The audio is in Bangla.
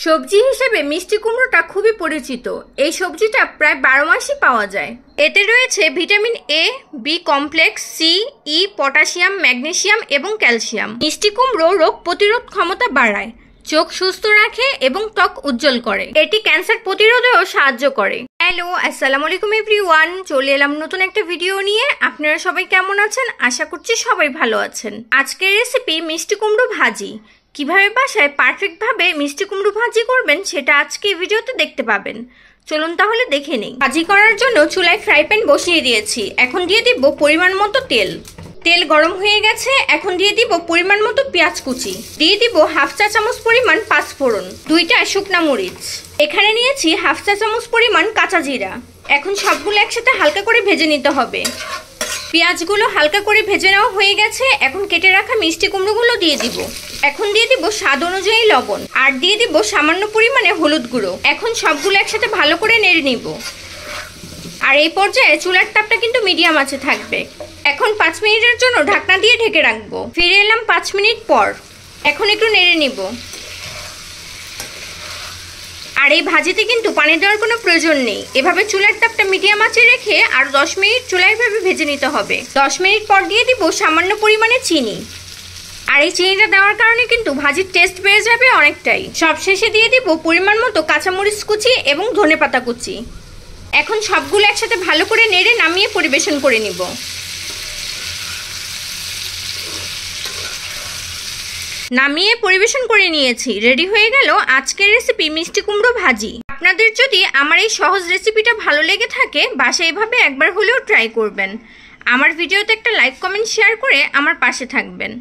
সবজি হিসেবে মিষ্টি কুমড়োটা খুবই পরিচিত। এই সবজিটা প্রায় 12 মাসই পাওয়া যায়। এতে রয়েছে vitamin A, B complex, C, E, potassium, magnesium এবং ক্যালসিয়াম। মিষ্টি কুমড়ো রোগ প্রতিরোধ ক্ষমতা বাড়ায়, চোখ সুস্থ রাখে এবং ত্বক উজ্জ্বল করে। এটি ক্যান্সার প্রতিরোধেও সাহায্য করে। হ্যালো, আসসালামু আলাইকুম এভরিওয়ান, চলে এলাম নতুন একটা ভিডিও নিয়ে। আপনারা সবাই কেমন আছেন? আশা করছি সবাই ভালো আছেন। আজকের রেসিপি মিষ্টি কুমড়ো ভাজি। কিভাবে বাসায় পারফেক্ট ভাবে মিষ্টি কুমড়ো ভাজি করবেন সেটা আজকে এই ভিডিওতে দেখতে পাবেন। চলুন তাহলে দেখে নেই। ভাজি করার জন্য চুলায় ফ্রাই প্যান বসিয়ে দিয়েছি। এখন দিয়ে দিব পরিমাণ মতো তেল। তেল গরম হয়ে গেছে। এখন দিয়ে দিব পরিমাণ মতো পেঁয়াজ কুচি, দিয়ে দিব হাফ চা চামচ পরিমাণ পাঁচফোড়ন, 2টা শুকনা মরিচ। এখানে নিয়েছি হাফ চা চামচ পরিমাণ কাঁচা জিরা। এখন সবগুলো একসাথে হালকা করে ভেজে নিতে হবে। পেঁয়াজগুলো হালকা করে ভেজে নেওয়া হয়ে গেছে। এখন কেটে রাখা মিষ্টি কুমড়োগুলো দিয়ে দিব। এখন দিয়ে দিব স্বাদ অনুযায়ী লবণ, আর দিয়ে দিব সামান্য পরিমাণে হলুদ গুঁড়ো। এখন সবগুলো একসাথে ভালো করে নেড়ে নিব। আর এই পর্যায়ে চুলার তাপটা কিন্তু মিডিয়াম আঁচে থাকবে। এখন 5 মিনিটের জন্য ঢাকনা দিয়ে ঢেকে রাখবো। ফিরে এলাম 5 মিনিট পর। এখন একটু নেড়ে নিব। আর এই ভাজিতে কিন্তু পানি দেওয়ার কোনো প্রয়োজন নেই। এভাবে চুলার তাপটা মিডিয়াম আঁচে রেখে আর 10 মিনিট চুলায় ভাবে ভেজে নিতে হবে। 10 মিনিট পর দিয়ে দিব সামান্য পরিমাণে চিনি। আর এই চিনিটা দেওয়ার কারণে কিন্তু ভাজির টেস্ট বেড়ে যাবে অনেকটাই। সবশেষে দিয়ে দিব পরিমাণ মতো কাঁচামরিচ কুচি এবং ধনেপাতা কুচি। এখন সবগুলো একসাথে ভালো করে নেড়ে নামিয়ে পরিবেশন করে নিব। নামিয়ে পরিবেশন করে নিয়েছি। রেডি হয়ে গেল আজকের রেসিপি মিষ্টি কুমড়ো ভাজি। আপনাদের যদি আমার এই সহজ রেসিপিটা ভালো লেগে থাকে, বাসায় এভাবে একবার হলেও ট্রাই করবেন। আমার ভিডিওতে একটা লাইক, কমেন্ট, শেয়ার করে আমার পাশে থাকবেন।